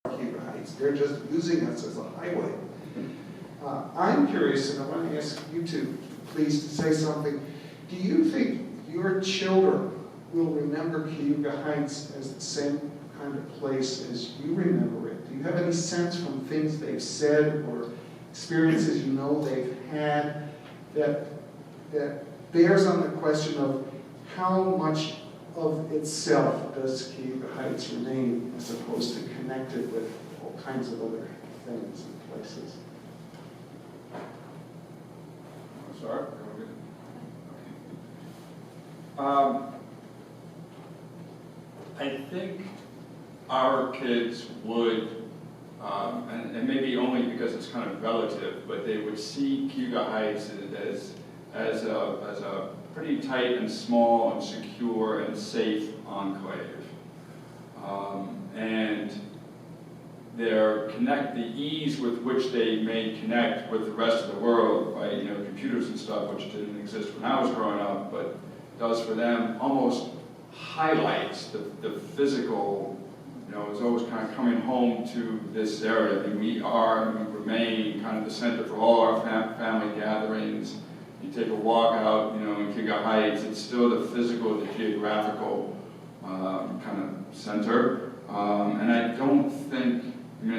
Cayuga Heights. They're just using us as a highway. I'm curious, and I want to ask you two, please, to say something. Do you think your children will remember Cayuga Heights as the same kind of place as you remember it? Do you have any sense from things they've said or experiences you know they've had that bears on the question of how much of itself does Cayuga Heights remain as opposed to connected with all kinds of other things and places? Start? I think our kids would, and maybe only because it's kind of relative, but they would see Cayuga Heights as a pretty tight and small and secure and safe enclave. And the ease with which they may connect with the rest of the world by computers and stuff, which didn't exist when I was growing up, but does for them, almost highlights the physical. It's always kind of coming home to this area. I mean, we remain kind of the center for all our family gatherings. You take a walk out, in Cayuga Heights, it's still the physical, the geographical kind of center. And I don't think,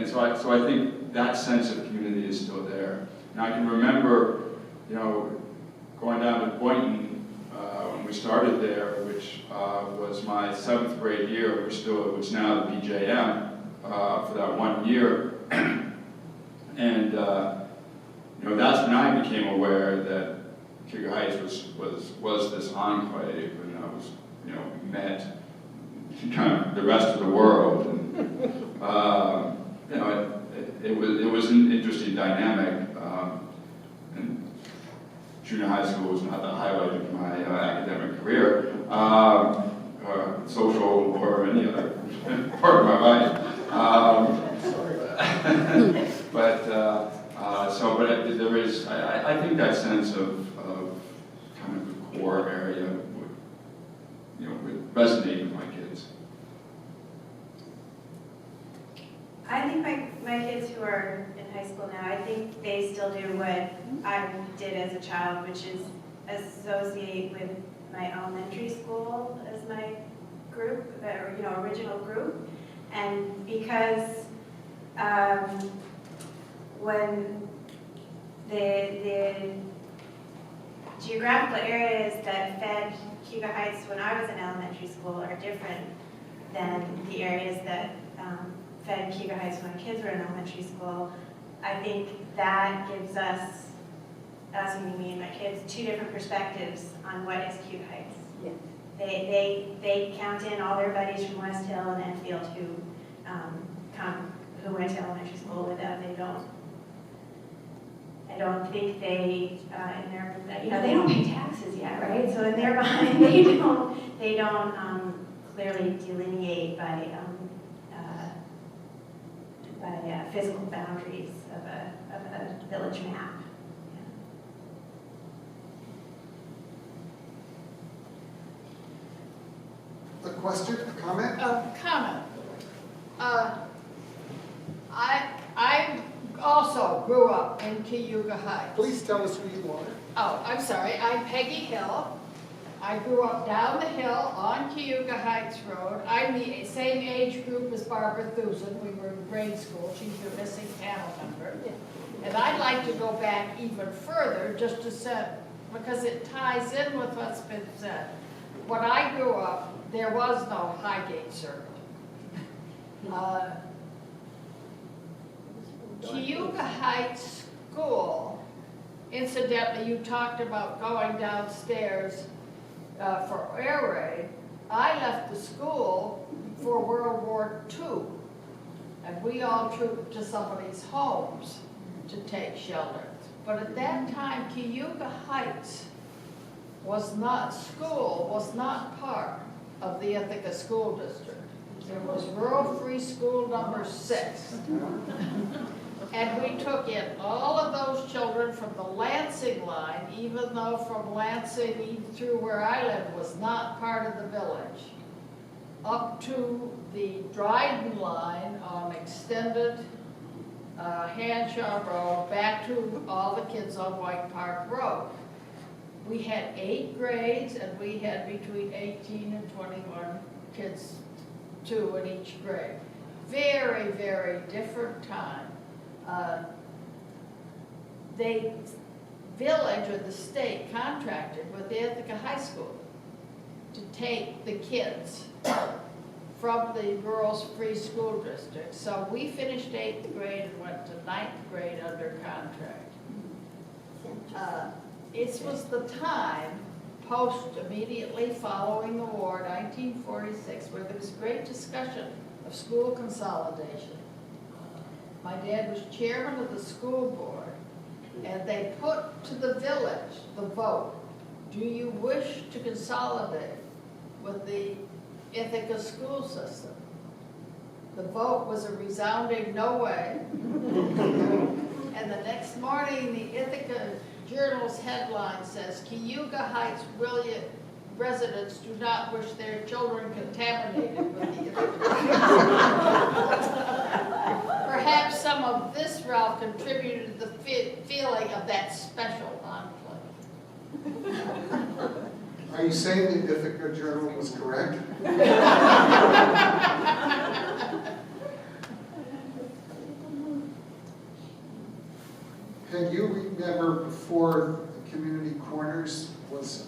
so I think that sense of community is still there. And I can remember, going down to Boynton when we started there, which was my 7th grade year, which now the BJM for that 1 year. And that's when I became aware that Cayuga Heights was this enclave, and I was met kind of the rest of the world, and it was an interesting dynamic. And junior high school was not the highlight of my academic career, or social or any other part of my life. But there is, I think that sense of kind of the core area would resonate with my kids. I think my kids who are in high school now, I think they still do what I did as a child, which is associate with my elementary school as my group, or original group. And because when the geographical areas that fed Cayuga Heights when I was in elementary school are different than the areas that fed Cayuga Heights when my kids were in elementary school, I think that gives us meaning me and my kids, two different perspectives on what is Cayuga Heights. Yeah. They count in all their buddies from West Hill and Enfield who went to elementary school with them. I don't think they in their they don't pay taxes yet, right? So in their mind they don't clearly delineate by physical boundaries of a village map. A question, a comment? Comment. I also grew up in Cayuga Heights. Please tell us who you are. Oh, I'm sorry. I'm Peggy Hill. I grew up down the hill on Cayuga Heights Road. I'm the same age group as Barbara Thusen. We were in grade school. She's your missing panel member. And I'd like to go back even further just to say, because it ties in with what's been said. When I grew up, there was no Highgate Circle. Cayuga Heights School, incidentally, you talked about going downstairs for air raid. I left the school for World War II, and we all trooped to somebody's homes to take shelter. But at that time, Cayuga Heights was not part of the Ithaca School District. There was Rural Free School number 6. And we took in all of those children from the Lansing line, even though from Lansing through where I lived was not part of the village, up to the Dryden line on extended Hanshaw Road back to all the kids on White Park Road. We had 8 grades, and we had between 18 and 21 kids, 2 in each grade. Very, very different time. The village or the state contracted with the Ithaca High School to take the kids from the girls' free school district. So we finished 8th grade and went to 9th grade under contract. It was the time, immediately following the war, 1946, where there was great discussion of school consolidation. My dad was chairman of the school board, and they put to the village the vote, do you wish to consolidate with the Ithaca school system? The vote was a resounding no way. And the next morning, the Ithaca Journal's headline says, Cayuga Heights residents do not wish their children contaminated with the Perhaps some of this, Ralph, contributed to the feeling of that special enclave. Are you saying the Ithaca Journal was correct? Can you remember before the community corners was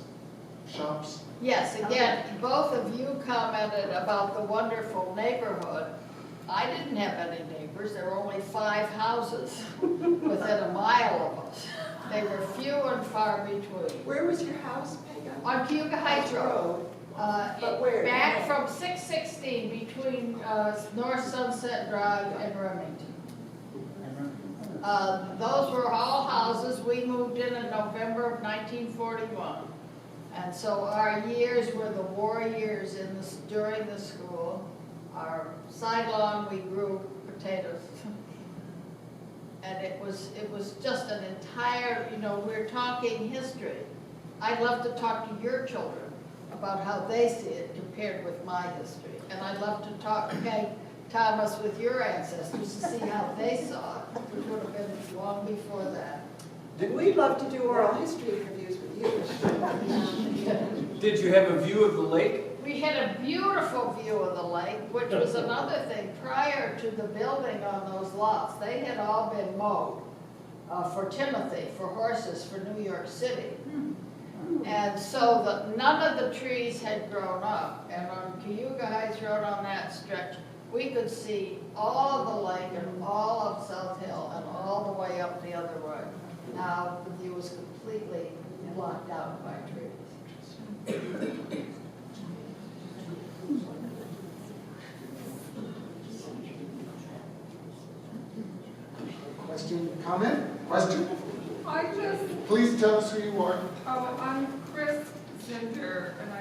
shops? Yes, again, both of you commented about the wonderful neighborhood. I didn't have any neighbors. There were only 5 houses within a mile of us. They were few and far between. Where was your house, Peg? On Cayuga Heights Road. But where? Back from 616 between North Sunset Drive and Remington. Those were all houses. We moved in November of 1941. And so our years were the war years during the school. Our side lawn, we grew potatoes. And it was just an entire, we're talking history. I'd love to talk to your children about how they see it compared with my history. And I'd love to talk, Thomas, with your ancestors to see how they saw it, which would have been long before that. We'd love to do oral history interviews with you. Did you have a view of the lake? We had a beautiful view of the lake, which was another thing. Prior to the building on those lots, they had all been mowed for Timothy, for horses, for New York City. And so none of the trees had grown up. And on Cayuga Heights Road on that stretch, we could see all of the lake and all of South Hill and all the way up the other way. Now the view was completely blocked out by trees. Question, comment? Question? Please tell us who you are. I'm Chris Zinder, and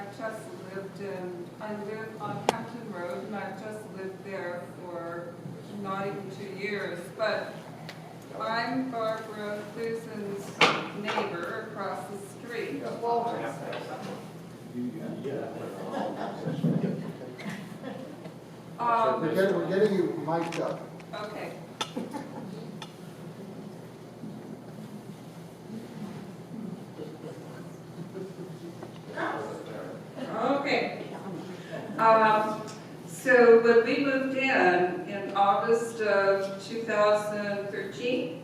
I live on Hampton Road, and I've just lived there for not even 2 years. But I'm Barbara Thusen's neighbor across the street. We're getting you mic'd up. Okay. Okay. So when we moved in August of 2013,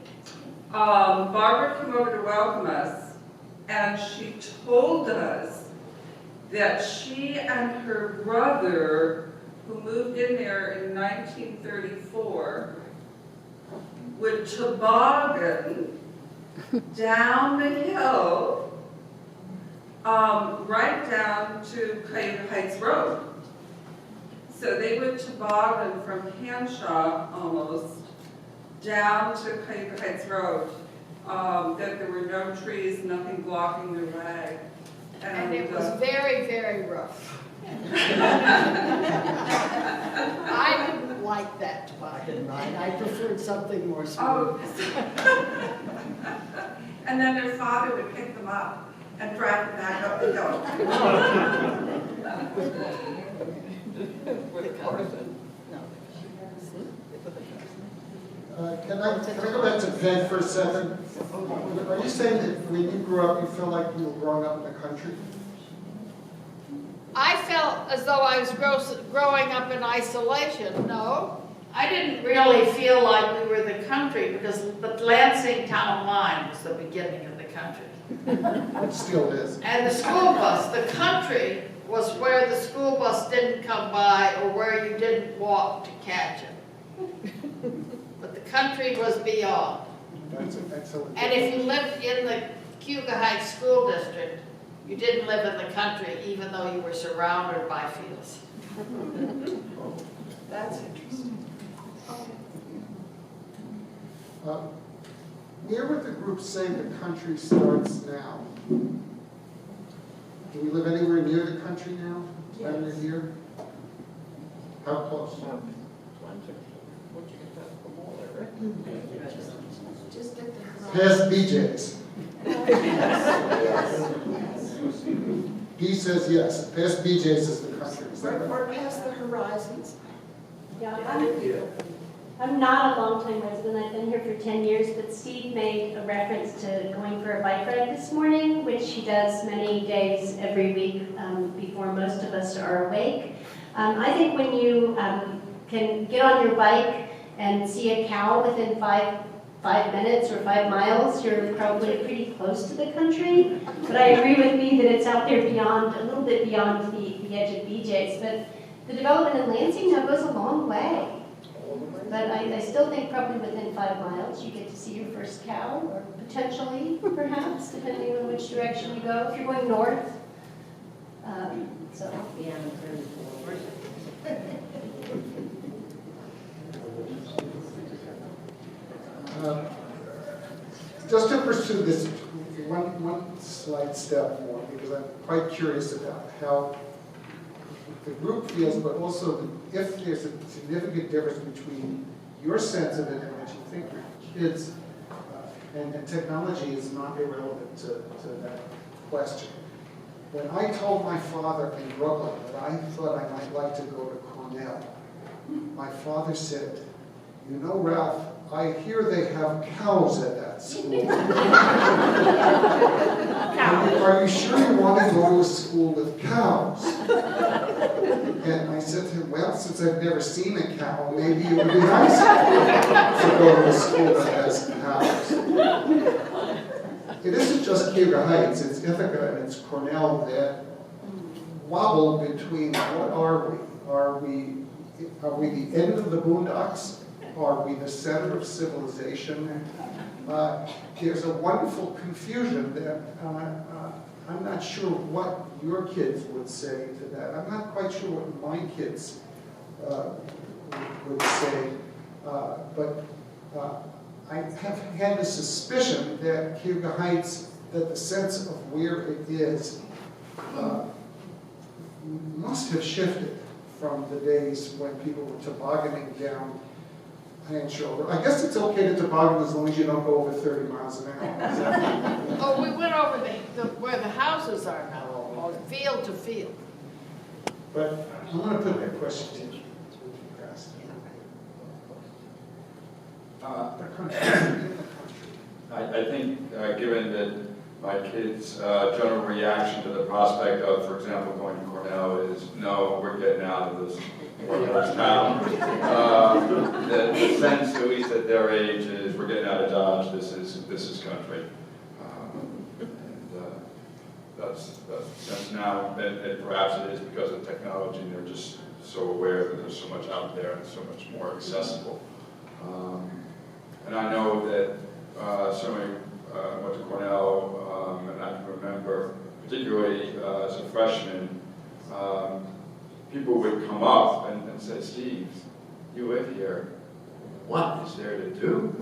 Barbara came over to welcome us, and she told us that she and her brother, who moved in there in 1934, would toboggan down the hill right down to Cayuga Heights Road. So they would toboggan from Hanshaw almost down to Cayuga Heights Road. That there were no trees, nothing blocking their way. And it was very, very rough. I didn't like that toboggan ride. I preferred something more smooth. Oh. And then their father would pick them up and drag them back up the hill. With Carson. Can I go back to Peg for a second? Are you saying that when you grew up, you felt like you were growing up in the country? I felt as though I was growing up in isolation, no? I didn't really feel like we were the country because the Lansing town line was the beginning of the country. It still is. And the school bus, the country was where the school bus didn't come by or where you didn't walk to catch it. But the country was beyond. That's an excellent. And if you lived in the Cayuga Heights School District, you didn't live in the country even though you were surrounded by fields. That's interesting. Where would the group say the country starts now? Do we live anywhere near the country now? Down near here? How close? Just at the Past BJ's. Yes. He says yes. Past BJ's is the country. Is that right? Or past the horizons. Yeah, I'm not a longtime resident. I've been here for 10 years, but Steve made a reference to going for a bike ride this morning, which he does many days every week before most of us are awake. I think when you can get on your bike and see a cow within five minutes or 5 miles, you're probably pretty close to the country. But I agree with me that it's out there beyond, a little bit beyond the edge of BJ's. But the development in Lansing now goes a long way. But I still think probably within 5 miles you get to see your first cow, or potentially, perhaps, depending on which direction you go. If you're going north, so yeah. Just to pursue this one slight step more, because I'm quite curious about how the group feels, but also if there's a significant difference between your sense of it and what you think your kids, and technology is not irrelevant to that question. When I told my father in Brooklyn that I thought I might like to go to Cornell, my father said, "You know, Ralph, I hear they have cows at that school." Are you sure you want to go to a school with cows? And I said to him, well, since I've never seen a cow, maybe it would be nice to go to a school that has cows. It isn't just Cayuga Heights, it's Ithaca and it's Cornell that wobble between what are we? Are we the end of the boondocks? Are we the center of civilization? There's a wonderful confusion that I'm not sure what your kids would say to that. I'm not quite sure what my kids would say, but I have had the suspicion that Cayuga Heights, that the sense of where it is, must have shifted from the days when people were tobogganing down Hanshaw. I guess it's okay to toboggan as long as you don't go over 30 miles an hour. Oh, we went over where the houses are now, field to field. But I want to put that question to you. The country. I think, given that my kids' general reaction to the prospect of, for example, going to Cornell is, no, we're getting out of this town. The sense, at least at their age, is we're getting out of Dodge. This is country, and that's sense now. And perhaps it is because of technology, and they're just so aware that there's so much out there and so much more accessible. And I know that somebody went to Cornell, and I can remember, particularly as a freshman, people would come up and say, "Steve, you live here. What is there to do?"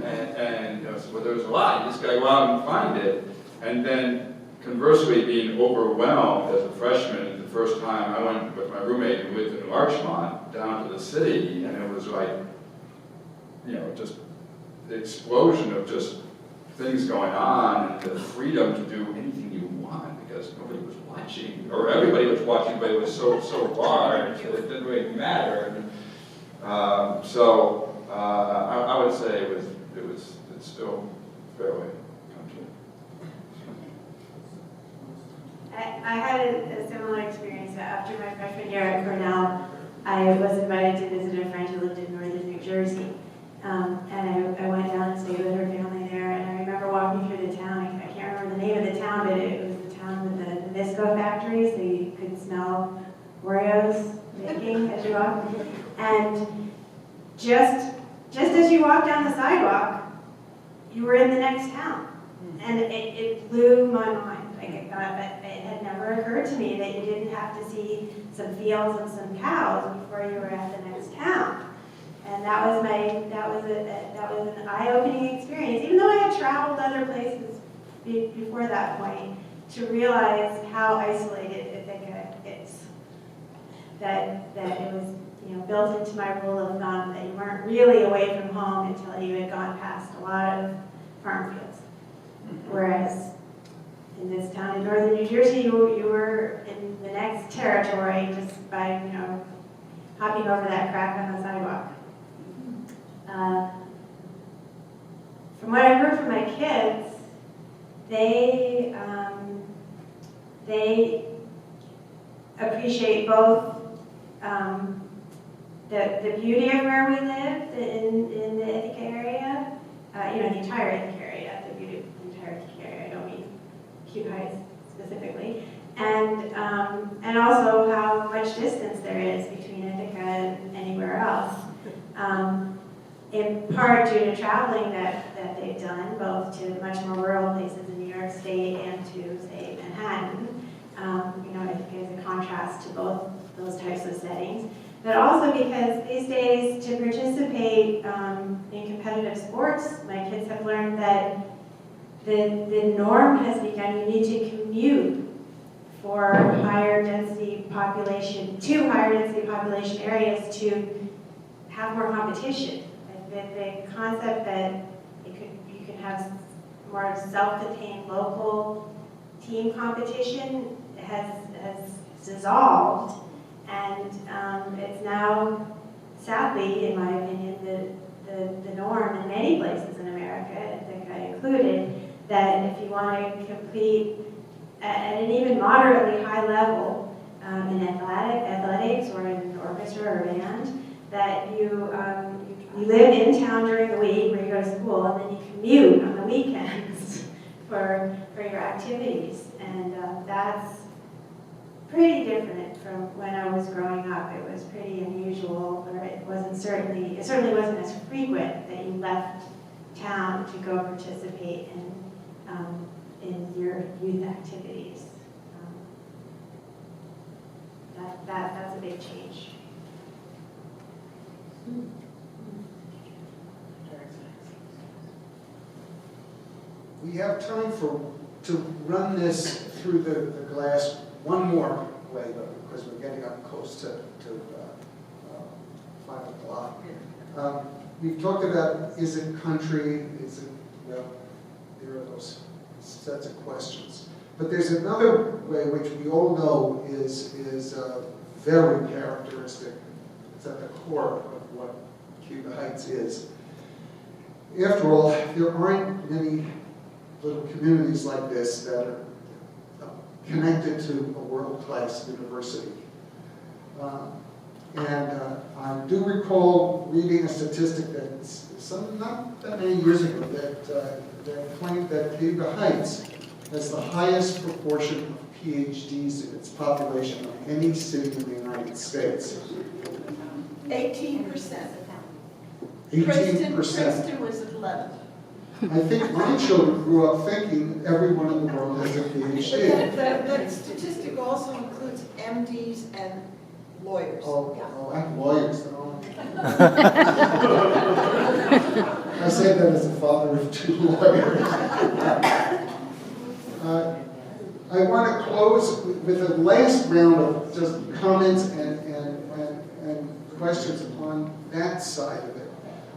And so, well, there's a lot. You just got to go out and find it. And then, conversely, being overwhelmed as a freshman, the first time I went with my roommate who lived in Larchmont down to the city, and it was like, you know, just the explosion of just things going on and the freedom to do anything you want because nobody was watching, or everybody was watching, but it was so large that it didn't really matter. would say it's still fairly country. I had a similar experience. After my freshman year at Cornell, I was invited to visit a friend who lived in northern New Jersey. And I went down and stayed with her family there, and I remember walking through the town. I can't remember the name of the town, but it was the town with the Visco factories, so you could smell Oreos baking as you walk. And just as you walk down the sidewalk, you were in the next town. And it blew my mind. Like, I thought that it had never occurred to me that you didn't have to see some fields and some cows before you were at the next town. And that was an eye-opening experience, even though I had traveled other places before that point, to realize how isolated Ithaca is. That it was, built into my rule of thumb that you weren't really away from home until you had gone past a lot of farm fields. Whereas in this town in northern New Jersey, you were in the next territory just by, hopping over that crack on the sidewalk. From what I heard from my kids, they appreciate both the beauty of where we live in the Ithaca area, the entire Ithaca area, the beauty of the entire Ithaca area. I don't mean Cayuga Heights specifically, and also how much distance there is between Ithaca and anywhere else. In part due to traveling that they've done, both to much more rural places in New York State and to, say, Manhattan. I think as a contrast to both those types of settings. But also because these days, to participate in competitive sports, my kids have learned that the norm has begun. You need to commute for higher density population areas to have more competition. The concept that you can have more self-contained local team competition has dissolved, and it's now, sadly, in my opinion, the norm in many places in America, Ithaca included, that if you want to compete at an even moderately high level in athletics or in orchestra or band, that you live in town during the week where you go to school, and then you commute on the weekends for your activities. And that's pretty different from when I was growing up. It was pretty unusual, or it certainly wasn't as frequent that you left town to go participate in your youth activities. That's a big change. We have time to run this through the glass one more way, though, because we're getting up close to 5 o'clock. We've talked about, is it country? Is it, there are those sets of questions. But there's another way which we all know is very characteristic. It's at the core of what Cayuga Heights is. After all, there aren't many little communities like this that are connected to a world-class university. I do recall reading a statistic that not that many years ago that claimed that Cayuga Heights has the highest proportion of PhDs in its population of any city in the United States. 18%. 18%. Princeton was at 11. I think my children grew up thinking everyone in the world has a PhD. But that statistic also includes MDs and lawyers. Oh, I'm lawyers. I say that as a father of 2 lawyers. I want to close with a last round of just comments and questions upon that side of it.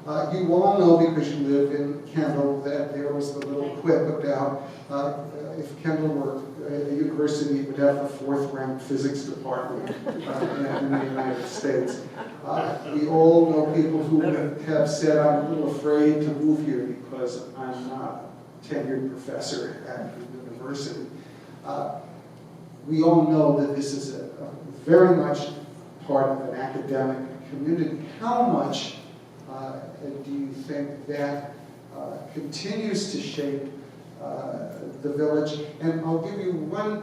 You all know, because you live in Kendall, that there was the little quip about if Kendall were a university would have the fourth-ranked physics department in the United States. We all know people who have said, I'm a little afraid to move here because I'm not a tenured professor at the university. We all know that this is a very much part of an academic community. How much do you think that continues to shape the village? And I'll give you one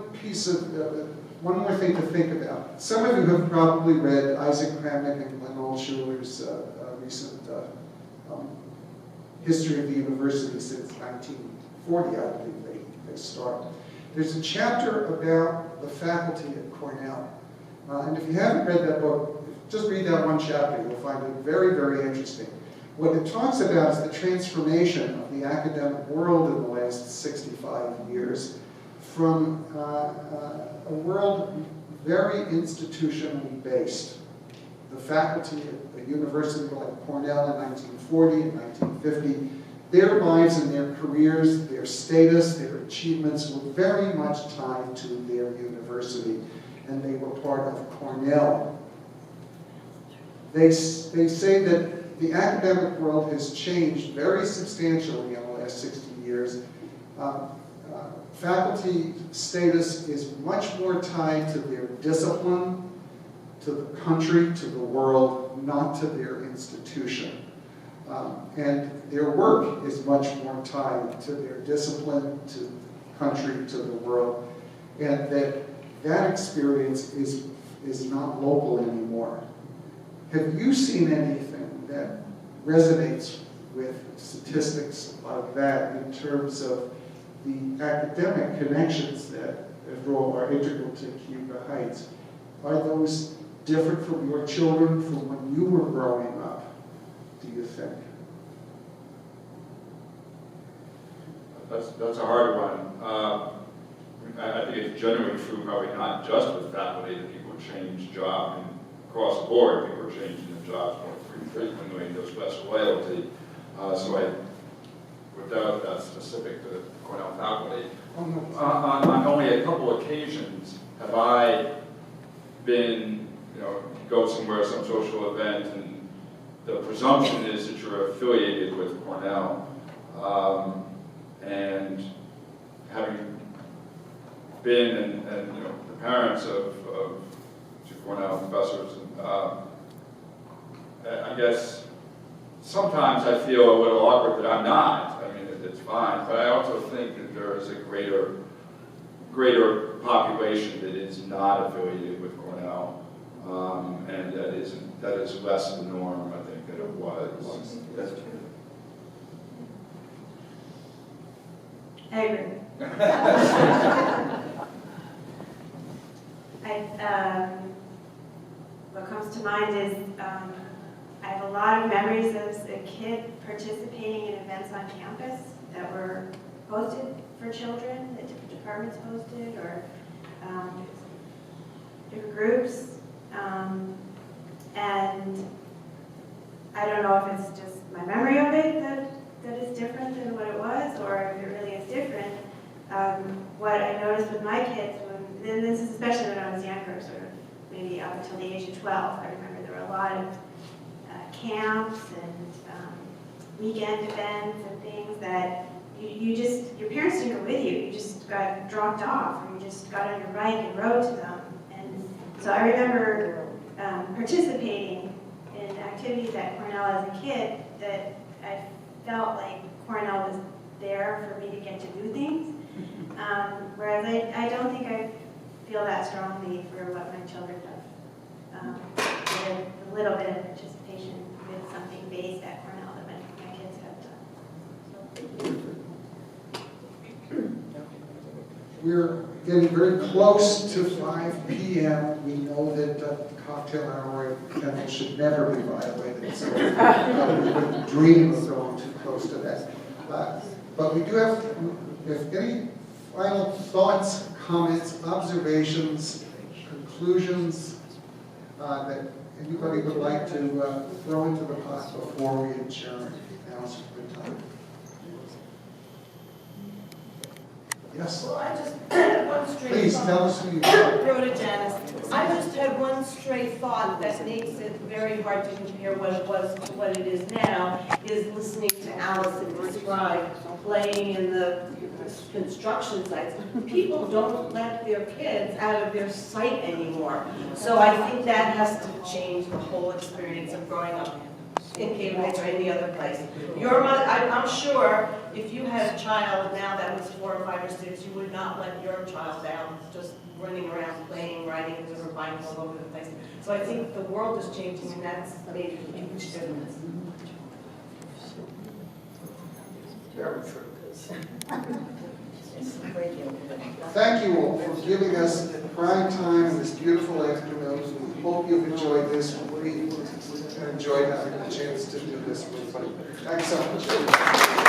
more thing to think about. Some of you have probably read Isaac Kramnik and Glenn Altshuler's recent history of the university since 1940, I believe they started. There's a chapter about the faculty at Cornell. And if you haven't read that book, just read that one chapter. You'll find it very, very interesting. What it talks about is the transformation of the academic world in the last 65 years from a world very institutionally based. The faculty at a university like Cornell in 1940 and 1950, their lives and their careers, their status, their achievements were very much tied to their university, and they were part of Cornell. They say that the academic world has changed very substantially in the last 60 years. Faculty status is much more tied to their discipline, to the country, to the world, not to their institution. And their work is much more tied to their discipline, to the country, to the world. And that experience is not local anymore. Have you seen anything that resonates with statistics like that in terms of the academic connections that, after all, are integral to Cayuga Heights? Are those different from your children from when you were growing up, do you think? That's a hard one. I think it's generally true, probably not just with faculty, that people change jobs. And across the board, people are changing their jobs more frequently, no special loyalty. Without that specific to the Cornell faculty, on only a couple occasions have I been, go somewhere, some social event, and the presumption is that you're affiliated with Cornell. And having been and the parents of two Cornell professors, I guess sometimes I feel a little awkward that I'm not. I mean, it's fine, but I also think that there is a greater population that is not affiliated with Cornell, and that is less the norm, I think, than it was. I agree. What comes to mind is I have a lot of memories as a kid participating in events on campus that were hosted for children, that different departments hosted, or different groups. And I don't know if it's just my memory of it that is different than what it was, or if it really is different. What I noticed with my kids, and this is especially when I was younger, sort of maybe up until the age of 12, I remember there were a lot of camps and weekend events and things that your parents didn't go with you. You just got dropped off, or you just got on your bike and rode to them. And so I remember participating in activities at Cornell as a kid that I felt like Cornell was there for me to get to do things. Whereas I don't think I feel that strongly for what my children have. A little bit of participation with something based at Cornell that my kids have done. We're getting very close to 5 p.m. We know that the cocktail hour at Kendall should never be violated, so we wouldn't dream of going too close to that. But we do have, if any final thoughts, comments, observations, conclusions that anybody would like to throw into the pot before we adjourn. Now's a good time. Yes? Well, I just one stray Please thought. tell us who you are. Rhoda Janice. I just had one stray thought that makes it very hard to compare what it was to what it is now, is listening to Allison describe playing in the construction sites. People don't let their kids out of their sight anymore. So I think that has to change the whole experience of growing up in Cayuga Heights or any other place. Your mother, I'm sure if you had a child now that was 4 or 5 or 6, you would not let your child down just running around playing, riding with her bike all over the place. So I think the world is changing and that's made a huge difference. Very true. Thank you all for giving us prime time in this beautiful afternoon. We hope you've enjoyed this. We enjoyed having the chance to do this with you. Thanks so much.